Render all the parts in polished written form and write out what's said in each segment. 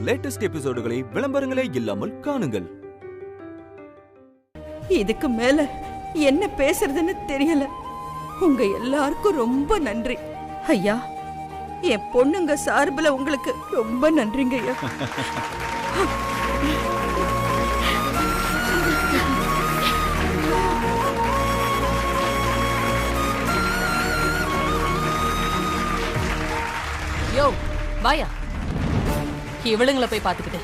Latest எபிசோடுகளை விளம்பரங்களே இல்லாமல் காணுங்கள். இதுக்கு மேல என்ன பேசுறதுன்னு தெரியல. உங்க எல்லாருக்கும் ரொம்ப நன்றி ஐயா. என் பொண்ணுங்க சார்பில் உங்களுக்கு ரொம்ப நன்றிங்க ஐயா. யோ வாயா, இவளுங்களை போய் பார்த்துக்கிட்டு.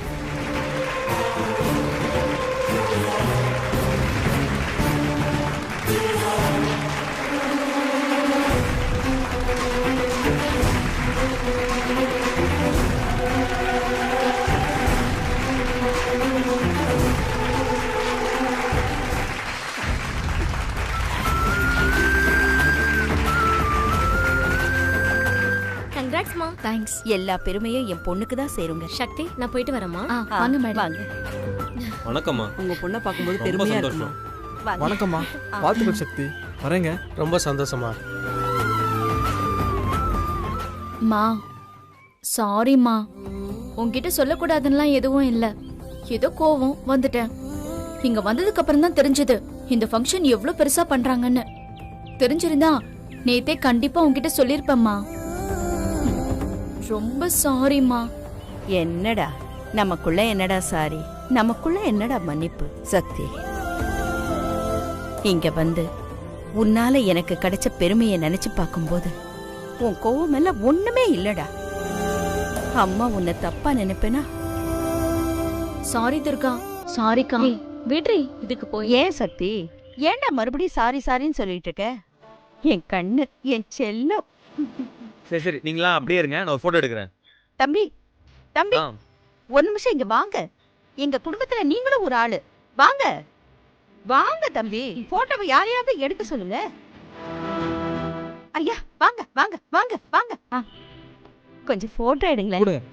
தேங்க்ஸ். எல்லா பெருமையும் என் பொண்ணுக்கு தான் சேருங்க. சக்தி, நான் போயிட்டு வரேம்மா. வாங்க மேடம். வாங்க. வணக்கம்மா. உங்க பொண்ணை பார்க்கும்போது பெருமையா இருக்குமா? வணக்கம்மா. வாழ்த்துக்கள் சக்தி. வரேங்க. ரொம்ப சந்தோஷமா. மா சாரிம்மா, உன்கிட்ட சொல்லக்கூடாதுன்னெலாம் எதுவும் இல்லை. ஏதோ கோவம் வந்துட்டேன். இங்க வந்ததுக்கு அப்புறம் தான் தெரிஞ்சது இந்த ஃபங்க்ஷன் எவ்வளவு பெருசா பண்றாங்கன்னு. தெரிஞ்சிருந்தா நேத்தே கண்டிப்பா உன்கிட்ட சொல்லிருப்பேம்மா. ரொம்ப சாரிம்மா. என்னடா நமக்குள்ள என்னடா சாரி, நமக்குள்ள என்னடா மன்னிப்பு. சக்தி, இங்க வந்து உன்னால எனக்கு கிடைச்ச பெருமையை நினைச்சு பார்க்கும்போது உன் கோவம் எல்லாம் ஒண்ணுமே இல்லடா. அம்மா உன்னை தப்பா நினைப்பேனா? சாரி துர்கா. சாரிக்கா. விட்ரி, இதுக்கு போய். ஏன் சக்தி, ஏன்டா மறுபடியும் சாரி சாரின்னு சொல்லிட்டு இருக்க? என் கண்ணு, என் செல்லம். சரி சரி, நீங்களா அப்படியே இருங்க, நான் ஒரு போட்டோ எடுக்கிறேன். தம்பி தம்பி, ஒரு நிமிஷம் இங்க வாங்க. எங்க குடும்பத்துல நீங்களும் ஒரு ஆளு. வாங்க வாங்க தம்பி, போட்டோவை யாரையாவது எடுக்க சொல்லுங்க. ஐயா வாங்க வாங்க வாங்க வாங்க. கொஞ்சம் போட்டோ எடுங்களேன்.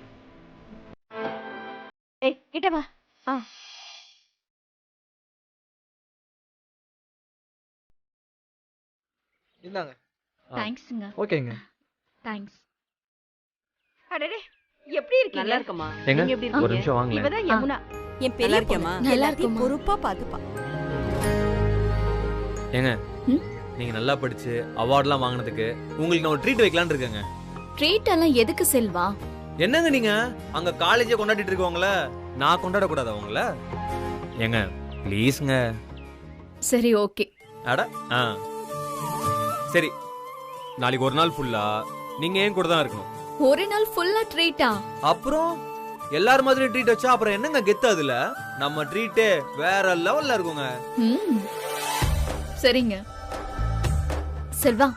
ஏய் கிட்ட வா. இந்தாங்க. தேங்க்ஸ்ங்க. ஓகேங்க. தேங்க்ஸ். அடடே, எப்படி இருக்கீங்க? நல்லா இருக்கமா. எங்க நீங்க எப்படி இருக்கீங்க? ஒரு நிமிஷம் வாங்களேன். இவதான் யமுனா, என் பெரிய பொண்ணு. நல்லா எல்லாத்தையும் இருக்கேம்மா. பொறுப்பா பாத்துப்பா. ஏங்க, நீங்க நல்லா படிச்சு அவார்ட்லாம் வாங்கினதுக்கு உங்களுக்கு நான் ஒரு ட்ரீட் வைக்கலாம்னு இருக்கேங்க. ட்ரீட் எல்லாம் எதுக்கு செல்வா? என்னங்க நீங்க அங்க காலேஜே கொண்டாடிட்டு இருக்கவங்கள நான் கொண்டாட கூடாதா உங்கள? ஏங்க ப்ளீஸ்ங்க. சரி ஓகே. அட சரி, நாளைக்கு ஒரு நாள் ஃபுல்லா நீங்க ஏன் கூட தான் இருக்கணும். ஒரு நாள் ஃபுல்லா ட்ரீட்டா? அப்புறம் எல்லாரும் மாதிரி ட்ரீட் வச்சா அப்புறம் என்னங்க கெத்து? அதுல நம்ம ட்ரீட்டே வேற லெவல்ல இருக்குங்க. சரிங்க. செல்வா,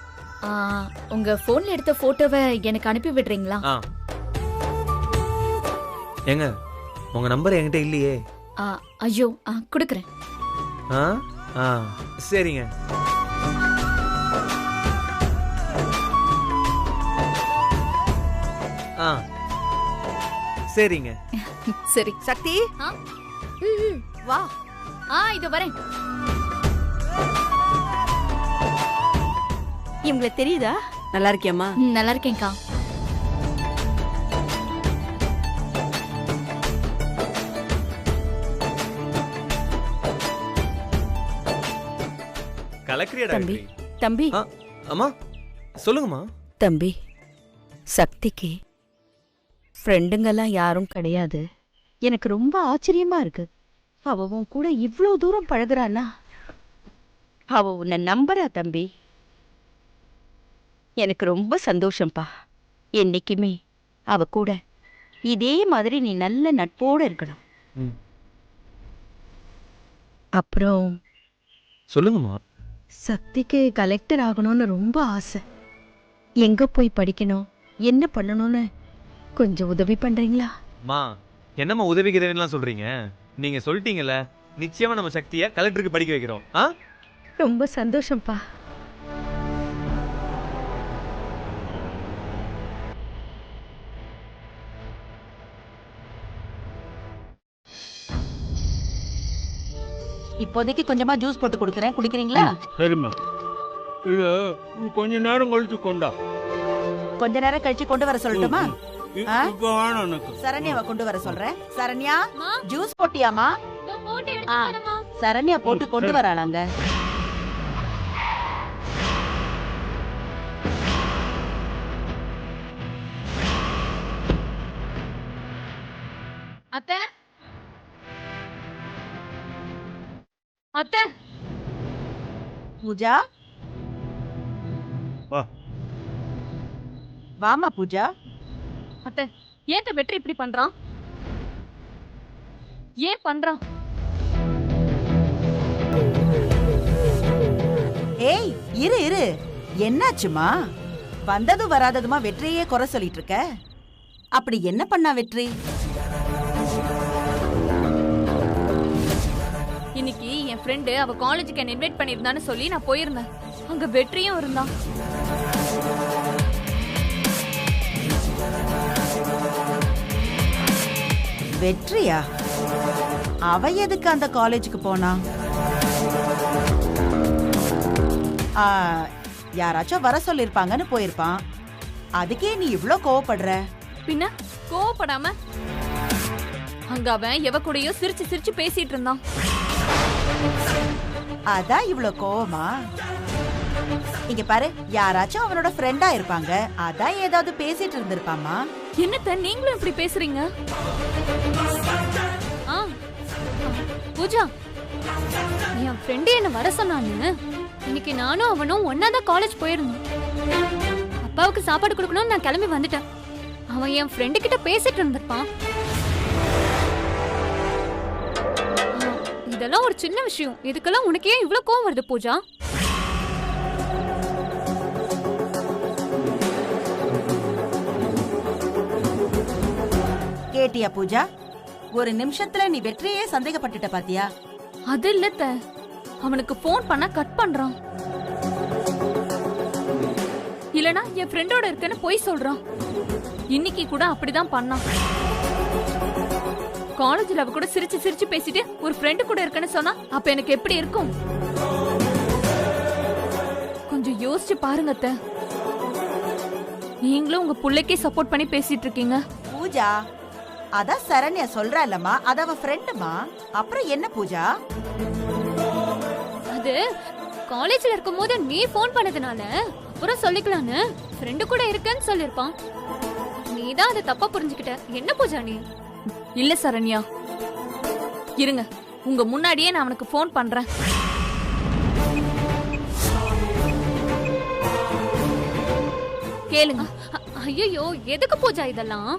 உங்க போன்ல எடுத்த போட்டோவை எனக்கு அனுப்பி விடுறீங்களா? ஏங்க, உங்க நம்பர் என்கிட்ட இல்லையே. ஐயோ, குடுக்குறேன். சரிங்க. சரிங்க. சரி. சக்தி வா. இது வரேன். இவங்களுக்கு தெரியுதா? நல்லா இருக்கியம்மா? நல்லா இருக்கேன்க்கா. கலக்கிறியடா தம்பி. தம்பி. அம்மா சொல்லுங்கம்மா. தம்பி, சக்திக்கு ஃப்ரெண்டுங்கெல்லாம் யாரும் கிடையாது. எனக்கு ரொம்ப ஆச்சரியமா இருக்கு. அவ உன் கூட இவ்வளவு தூரம் பழகுறானா? அவ உன்னை நம்புறா தம்பி. எனக்கு ரொம்ப சந்தோஷம்பா. என்னைக்குமே அவ கூட இதே மாதிரி நீ நல்ல நட்போட இருக்கணும். அப்புறம் சொல்லுங்கம்மா. சக்திக்கு கலெக்டர் ஆகணும்னு ரொம்ப ஆசை. எங்க போய் படிக்கணும், என்ன பண்ணணும்னு கொஞ்சம் உதவி பண்றீங்களா? மா, என்னம்மா உதவிக்கிறேன்னு சொல்றீங்க? நீங்க சொல்லிட்டீங்கல்ல, நிச்சயமா நம்ம சக்தியை கலெக்டருக்கு படிக்க வைக்கிறோம். ரொம்ப சந்தோஷம்ப்பா. இப்போதைக்கு கொஞ்சமா ஜூஸ் போட்டு கொடுக்குறேன், குடிக்கிறீங்களா? சரிம்மா. இது கொஞ்ச நேரம் கழிச்சு கொண்டா. கொஞ்ச நேரம் கழிச்சு கொண்டு வர சொல்லட்டுமா? இப்போ வேணும் எனக்கு. சரண்யாவை கொண்டு வர சொல்றேன். சரண்யா, ஜூஸ் போட்டியாமா? சரண்யா போட்டு கொண்டு வராளாங்க. அத்தை அத்தை பூஜா, வா. வாமா பூஜா. அத்தை ஏன் வெற்றி இப்படி பண்றான்? ஏன் பண்றான்? ஏய், இரு இரு. என்னாச்சுமா? வந்ததும் வராததுமா வெற்றியே குறை சொல்லிட்டு இருக்க. அப்படி என்ன பண்ணா வெற்றி? இன்னைக்கு என் ஃப்ரெண்டு அவ காலேஜுக்கு என்ன இன்வைட் பண்ணிருந்தான்னு சொல்லி நான் போயிருந்தேன். அங்க வெற்றியும் இருந்தான். வெற்றியா? அவ எதுக்கு அந்த காலேஜுக்கு போனா? யாராச்சும் வர சொல்லிருப்பாங்கன்னு போயிருப்பான். அதுக்கே நீ இவ்ளோ கோவப்படுற? பின்ன கோவப்படாம அங்க அவன் எவ கூடயோ சிரிச்சு சிரிச்சு பேசிட்டு இருந்தான். அதான் இவ்ளோ கோவமா? இங்க பாரு, யாராச்சும் அவனோட ஃப்ரெண்டா இருப்பாங்க. அதான் ஏதாவது பேசிட்டு இருந்திருப்பாமா. என்னத்த நீங்களும் இப்படி பேசுறீங்க? பூஜா, என் ஃப்ரெண்டு என்ன வர சொன்னான்னு. இன்னைக்கு நானும் அவனும் ஒன்னாதான் காலேஜ் போயிருந்தோம். அப்பாவுக்கு சாப்பாடு கொடுக்கணும்னு நான் கிளம்பி வந்துட்டேன். அவன் என் ஃப்ரெண்டு கிட்ட பேசிட்டு இருந்திருப்பான். இதெல்லாம் ஒரு சின்ன விஷயம். இதுக்கெல்லாம் உனக்கு ஏன் இவ்ளோ கோவம் வருது பூஜா? கேட்டியா பூஜா? ஒரு நிமிஷத்துல நீ வெற்றியே சந்தேகப்பட்டுட்ட பாத்தியா? அது இல்ல, அவனுக்கு போன் பண்ணா கட் பண்றான். இல்லனா என் ஃப்ரெண்டோட இருக்கேன்னு போய் சொல்றான். இன்னைக்கு கூட அப்படிதான் பண்ணான். காலேஜ்ல அவ கூட சிரிச்சு சிரிச்சு பேசிட்டு ஒரு ஃப்ரெண்டு கூட இருக்கேன்னு சொன்னா அப்ப எனக்கு எப்படி இருக்கும்? கொஞ்சம் யோசிச்சு பாருங்க அத்தை. நீங்களும் உங்க புள்ளைக்கே சப்போர்ட் பண்ணி பேசிட்டு இருக்கீங்க. பூஜா, அதான் சரண்யா சொல்றாளம்மா, அது அவ ஃப்ரெண்டுமா. அப்புறம் என்ன பூஜா? அது காலேஜ்ல இருக்கும்போது நீ போன் பண்ணதுனால அப்புறம் சொல்லிக்கலான்னு ஃப்ரெண்டு கூட இருக்கேன்னு சொல்லிருப்பான். நீதான் அதை தப்பா புரிஞ்சுக்கிட்ட. என்ன பூஜா நீ? இல்ல சரண்யா, இருங்க, உங்க முன்னாடியே நான் அவனுக்கு போன் பண்றேன். கேளுங்க. ஐயோ, எதுக்கு பூஜா இதெல்லாம்?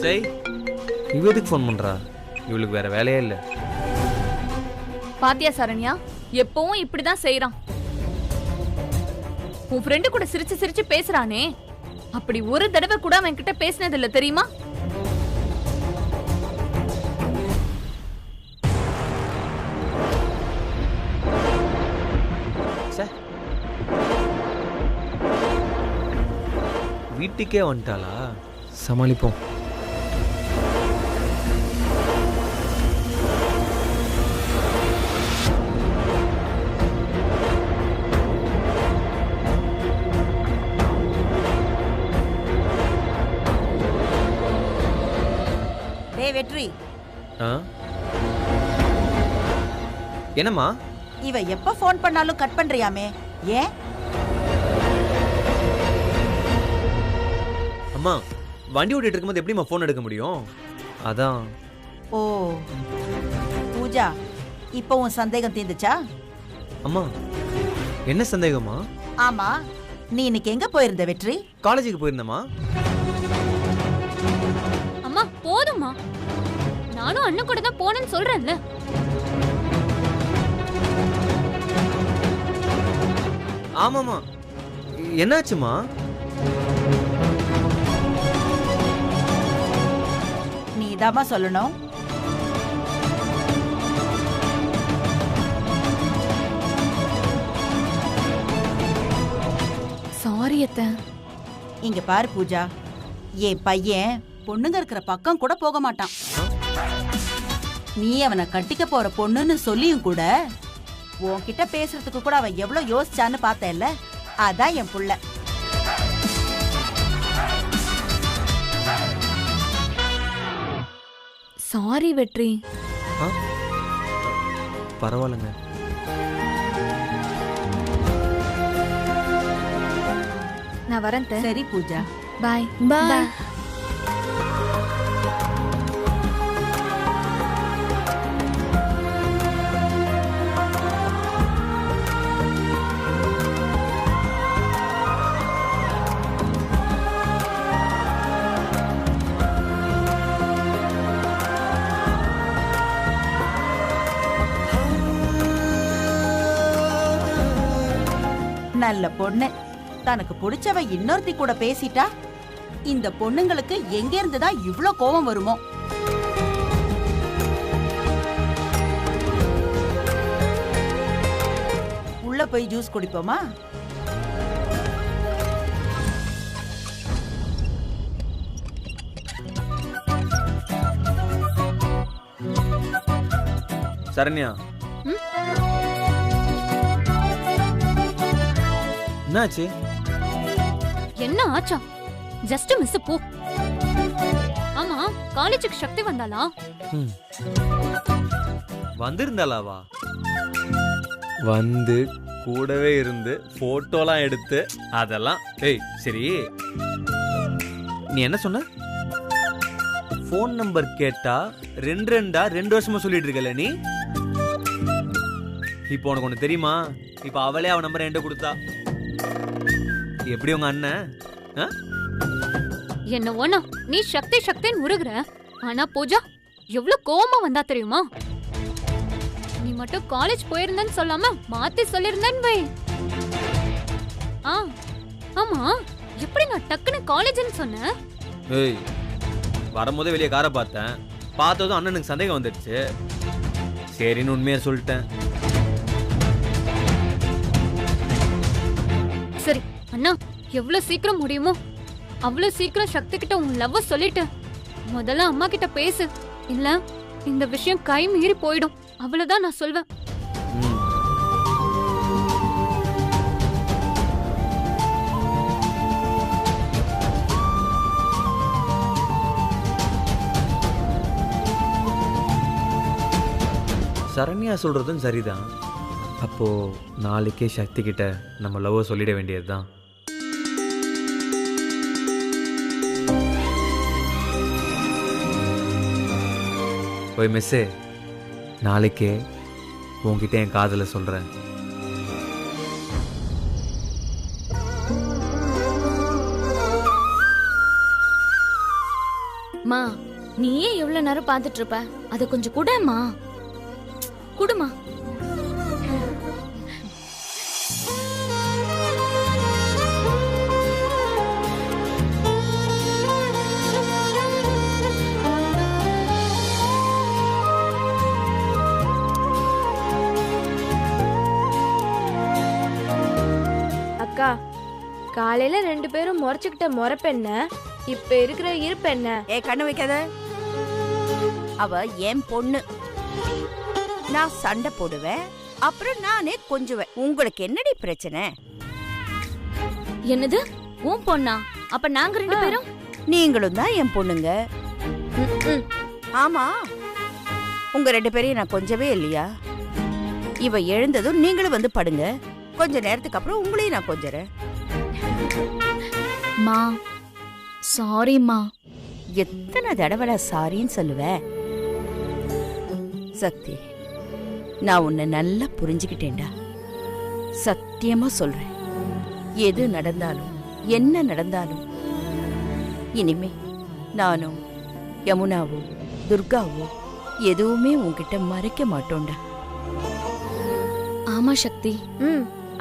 சரி, இவ எதுக்கு ஃபோன் பண்றா? இவளுக்கு வேற வேலையே இல்ல. பாத்தியா சரண்யா, எப்பவும் இப்படிதான் செய்யறான். உன் ஃப்ரெண்டு கூட சிரிச்சு சிரிச்சு பேசுறானே, அப்படி ஒரு தடவை கூட அவன் கிட்ட பேசினது இல்ல தெரியுமா? வீட்டுக்கே வந்துட்டாளா? சமாளிப்போம். வெற்றி, என்னம்மா? இவ எப்ப போன் பண்ணாலும் கட் பண்றியாமே, ஏன்? அம்மா, வண்டி ஓட்டிட்டு இருக்கும்போது எப்படிம்மா போன் எடுக்க முடியும்? அதான். ஓ பூஜா, இப்போ உன் சந்தேகம் தீர்ந்துச்சா? அம்மா, என்ன சந்தேகமா? ஆமா, நீ இன்னைக்கு எங்க போயிருந்த வெற்றி? காலேஜுக்கு போயிருந்தம்மா. அம்மா போதும்மா, நானும் அண்ணன் கூட தான் போனேன்னு சொல்றேன்ல. ஆமாமா, என்னாச்சுமா? நீதாம்மா சொல்லணும். சாரி அத்தை. இங்க பாரு பூஜா, என் பையன் பொண்ணுங்க இருக்கிற பக்கம் கூட போக மாட்டான். நீ அவனை கட்டிக்க போற பொண்ணுன்னு சொல்லியும் கூட உன்கிட்ட பேசுறதுக்கு கூட அவன் எவ்வளவு யோசிச்சான்னு பார்த்தேல்ல, அதான் என் புள்ள. சாரி வெற்றி. பரவாயில்லைங்க. நான் வரேன். சரி பூஜா, பாய். பாய். நல்ல பொண்ணு. தனக்கு பிடிச்சவ இன்னொருத்தி கூட பேசிட்டா இந்த பொண்ணுங்களுக்கு எங்க இருந்துதான் இவ்ளோ கோபம் வருமோ? உள்ள போய் ஜூஸ் குடிப்போமா? சரண்யா, என்னாச்சு? என்ன ஆச்சா? ஜஸ்ட் மிஸ் போ. ஆமா, காலேஜுக்கு சக்தி வந்தாளா? வந்திருந்தாளாவா? வந்து கூடவே இருந்து போட்டோலாம் எடுத்து அதெல்லாம். ஏய் சரி, நீ என்ன சொன்ன? போன் நம்பர் கேட்டா ரெண்டு வருஷமா சொல்லிட்டு இருக்கல நீ. இப்போ உனக்கு ஒண்ணு தெரியுமா? இப்போ அவளே அவன் நம்பர் என்கிட்ட கொடுத்தா. எப்படி உங்க அண்ணன்? என்ன ஒண்ணா நீ சக்தி சக்தின்னு முருகுற, ஆனா பூஜா எவ்வளவு கோவமா வந்தா தெரியுமா? நீ மட்டும் காலேஜ் போயிருந்தன்னு சொல்லாம மாத்தி சொல்லிருந்தேன்னு வை. ஆமா, எப்படி நான் டக்குன்னு காலேஜ்னு சொன்னேன்? ஏய், வரும்போதே வெளியே காரை பார்த்தேன். பார்த்ததும் அண்ணனுக்கு சந்தேகம் வந்துடுச்சு. சரின்னு உண்மையா சொல்லிட்டேன். சரி அண்ணா, எவ்வளவு சீக்கிரம் முடியுமோ அவ்வளவு சீக்கிரம் சக்தி கிட்ட உன் லவ் சொல்லிட்டு முதல்ல அம்மா கிட்ட பேசு. இல்ல இந்த விஷயம் கை மீறி போயிடும். அவ்வளவுதான் நான் சொல்வேன். சரண்யா சொல்றதும் சரிதான். அப்போ நாளைக்கே சக்தி கிட்ட நம்ம லவ் சொல்லிட வேண்டியதுதான். போய் மிஸ்ஸே, நாளைக்கே உன்கிட்ட என் காதல சொல்றேன். மா, நீயே எவ்வளவு நேரம் பார்த்துட்டு இருப்ப? அத கொஞ்சம் குடுமா. குடுமா. அக்கா, காலையில 2 பேரும் முறைச்சுக்கிட்ட முறைப்பெண்ண இப்ப இருக்கிற இருப்பெண்ண. கண்ணு வைக்காத. அவ என் பொண்ணு. நான் சண்டை போடுவேன், அப்புறம் நானே கொஞ்சுவேன். உங்களுக்கு என்னடி பிரச்சனை? என்னது உன் பொண்ணா? அப்ப நாங்க 2 பேரும்? நீங்களும் தான் என் பொண்ணுங்க. ஆமா, உங்க 2 பேரையும் நான் கொஞ்சவே இல்லையா? இவ எழுந்ததும் நீங்களும் வந்து படுங்க. கொஞ்ச நேரத்துக்கு அப்புறம் உங்களையும் நான் கொஞ்சறேன். மா, சாரிம்மா. எத்தனை தடவை சாரின்னு சொல்லுவேன்? சக்தி, நான் உன்னை நல்லா புரிஞ்சுக்கிட்டேன்டா. சத்தியமா சொல்றேன், எது நடந்தாலும் என்ன நடந்தாலும் இனிமே நானும் யமுனாவோ துர்காவோ எதுவுமே உன்கிட்ட மறைக்க மாட்டோம்டா. ஆமா சக்தி.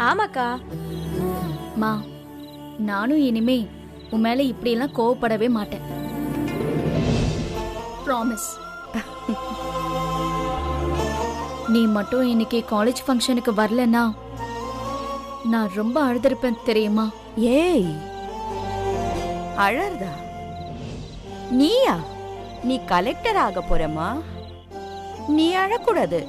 ஆமாக்கா. மா, நானும் இனிமே உன் மேல இப்படி எல்லாம் கோவப்படவே மாட்டேன். ப்ராமிஸ். நீ மட்டும் இன்னைக்கு காலேஜ் ஃபங்க்ஷனுக்கு வரலன்னா நான் ரொம்ப அழுதுருப்பேன் தெரியுமா? ஏய், அழறதா? நீயா? நீ கலெக்டர் ஆக போறமா? நீ அழக்கூடாது.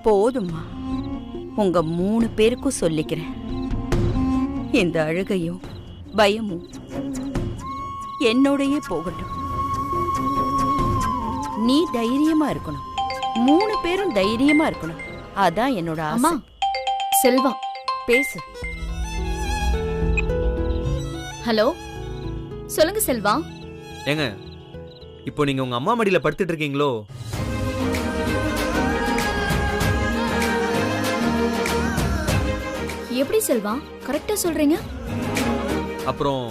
போதுமா, உங்க 3 பேருக்கும் சொல்லிக்கிறேன். இந்த அழுகையும் பயமும் என்னோடயே போகட்டும். நீ தைரியமா இருக்கணும், 3 பேரும் தைரியமா இருக்கணும். அதான் என்னோட அம்மா ஆசை. செல்வா, பேசு. ஹலோ, சொல்லுங்க செல்வா. ஏங்க, இப்போ நீங்க உங்க அம்மா மடியில படுத்துட்டு இருக்கீங்களோ? எப்படி செல்வா கரெக்டா சொல்றீங்க? அப்புறம்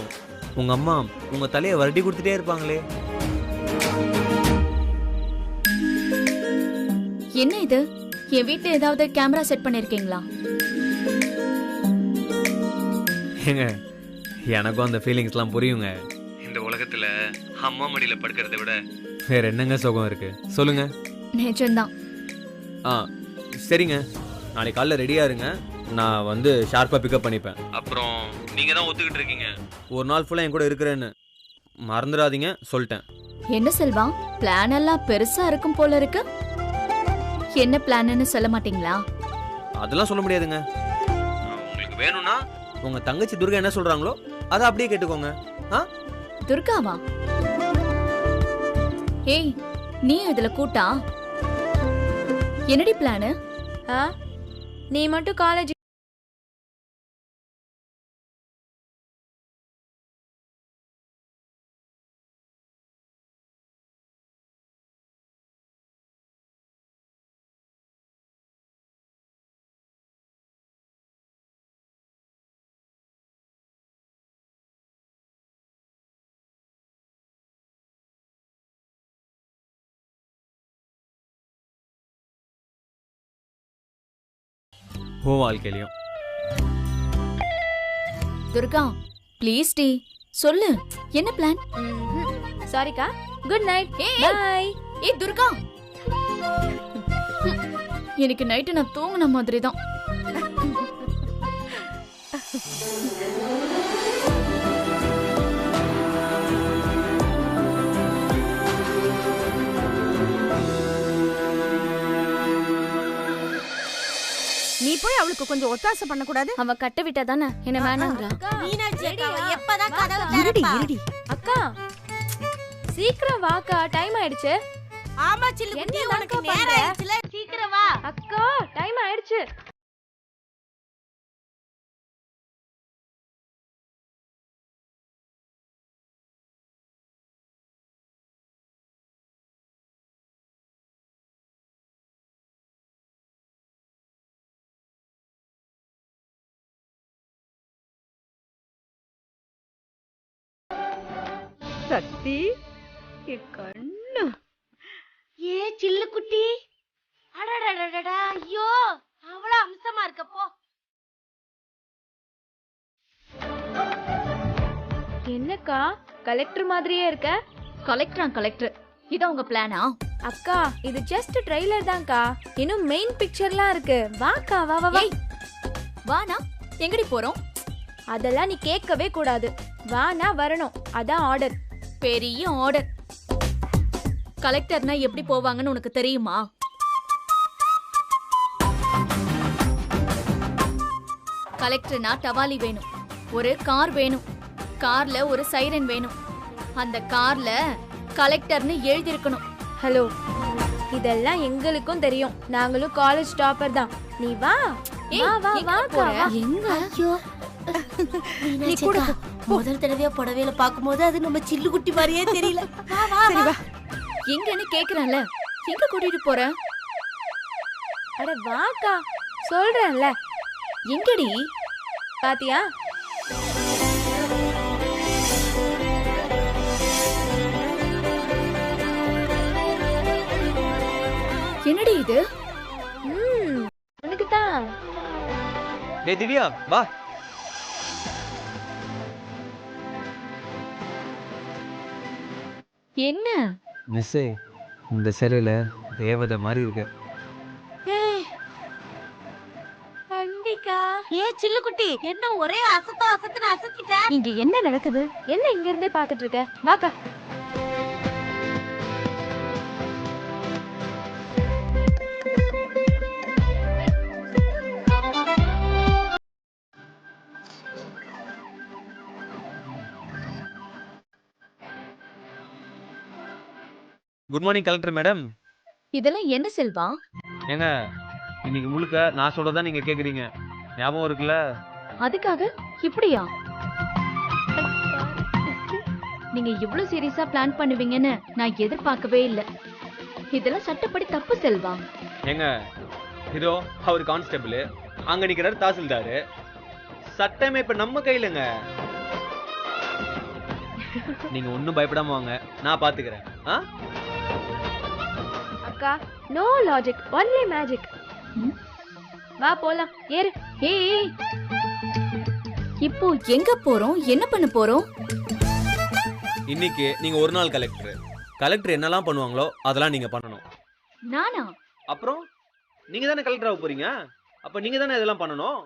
உங்க அம்மா உங்க தலையை வருடி கொடுத்துட்டே இருப்பாங்களே. என்ன இது? என் வீட்டுல ஏதாவது கேமரா செட் பண்ணிருக்கீங்களா? ஏங்க, எனக்கும் அந்த ஃபீலிங்ஸ்லாம் புரியுங்க. இந்த உலகத்துல அம்மா மடியில படுக்கிறத விட வேற என்னங்க சுகம் இருக்கு சொல்லுங்க. நிஜம்தான். ஆ சரிங்க, நாளைக்கு காலைல ரெடியா இருங்க. நான் வந்து ஷார்ப்பா பிக்கப் பண்ணிப்பேன். அப்புறம் நீங்க தான் ஒத்துக்கிட்டு இருக்கீங்க ஒரு நாள் ஃபுல்லா என் கூட இருக்கிறேன்னு. மறந்துடாதீங்க, சொல்லிட்டேன். என்ன செல்வா, பிளான் எல்லாம் பெருசா இருக்கும் போல இருக்கு. என்ன பிளான்னு சொல்ல மாட்டீங்களா? அதெல்லாம் சொல்ல முடியாதுங்க. உங்களுக்கு வேணும்னா உங்க தங்கச்சி துர்கா என்ன சொல்றாங்களோ அதை அப்படியே கேட்டுக்கோங்க. துர்காவா? ஏய், நீ இதுல கூட்டா? என்னடி பிளானு? நீ மட்டும் காலேஜ் ஓ வாழ்க்கையிலையும். துர்கா ப்ளீஸ் டி சொல்லு, என்ன பிளான்? சாரிக்கா, குட் நைட். பை. ஏய் துர்கா, எனக்கு நைட்டு நான் தூங்குன மாதிரி தான். நீ போய் அவளுக்கு கொஞ்சம் ஒத்தாசை பண்ண கூடாது? அவ கட்ட விட்டா தானே என்ன வேணாங்கறா. இருடி இருடி. அக்கா சீக்கிரம் வாக்கா, டைம் ஆயிடுச்சு. ஆமா சில்லு குட்டி, உனக்கு நேரம் ஆயிடுச்சுல, சீக்கிரம் வா. அக்கா டைம் ஆயிடுச்சு. சக்தி, என் கண்ணு. ஏ சில்லு குட்டி, அடடடடடா, ஐயோ அவ்வளவு அம்சமா இருக்கப்போ. என்னக்கா கலெக்டர் மாதிரியே இருக்க? கலெக்டர் இதான் உங்க பிளானா? அக்கா இது ஜஸ்ட் ட்ரைலர் தான்க்கா, இன்னும் மெயின் பிக்சர்லாம் இருக்கு. வாக்கா, வா வா வா. வானா, எங்கடி போறோம்? அதெல்லாம் நீ கேட்கவே கூடாது. வானா வரணும், அதான் ஆர்டர். பெரிய ஆர்டர். கலெக்டர்னா எப்படி போவாங்கன்னு உனக்கு தெரியுமா? கலெக்டர்னா டவாலி வேணும், ஒரு கார் வேணும், கார்ல ஒரு சைரன் வேணும், அந்த கார்ல கலெக்டர்னு எழுதி இருக்கணும். ஹலோ, இதெல்லாம் எங்களுக்கும் தெரியும், நாங்களும் காலேஜ் டாப்பர் தான். நீ வா. வா வா வா. எங்க? ஐயோ நீ கூட முதல் தடவையா புடவையில பாக்கும்போது அது நம்ம சில்லு குட்டி மாதிரியே தெரியல. வா வா வா. எங்கன்னு கேக்குறேன்ல, எங்க கூட்டிட்டு போற? அட வாக்கா, சொல்றேன்ல. எங்கடி? பாத்தியா? என்னடி இது? உனக்கு தான். டேய் திவ்யா, வா. என்ன மிஸ்ஸே, இந்த சேலையில தேவதை மாதிரி இருக்கு. வண்டிக்க ஹாய்க்கா. ஏ சில்லுக்குட்டி, என்ன ஒரே அசத்துன்னு அசத்திட்ட? இங்க என்ன நடக்குது? என்ன இங்க இருந்தே பாத்துட்டு இருக்க? வாக்கா. Good morning collector madam. இதெல்லாம் என்ன செல்வா? ஏங்க இன்னைக்கு முழுக்க நான் சொல்றதா நீங்க கேக்குறீங்க, ஞாபகம் இருக்குல்ல? அதுக்காக இப்படியா? நீங்க இவ்ளோ சீரியஸா பிளான் பண்ணுவீங்கன்னு நான் எதிர்பார்க்கவே இல்ல. இதெல்லாம் சட்டப்படி தப்பு செல்வா. ஏங்க இதோ அவர் கான்ஸ்டபிள், அங்க நிக்கிறாரு தாசில்தாரு, சட்டமே இப்ப நம்ம கையிலங்க. நீங்க ஒண்ணும் பயப்படாம வாங்க, நான் பாத்துக்கிறேன். அக்கா, நோ லாஜிக், ஒன்லி மேஜிக். வா போலாம், ஏறு. ஏய், இப்போ எங்க போறோம்? என்ன பண்ண போறோம்? இன்னைக்கு நீங்க ஒரு நாள் கலெக்டர் என்னெல்லாம் பண்ணுவாங்களோ அதெல்லாம் நீங்க பண்ணணும். நானா? அப்புறம் நீங்க தானே கலெக்டர் ஆக போறீங்க, அப்ப நீங்க தானே இதெல்லாம் பண்ணணும்.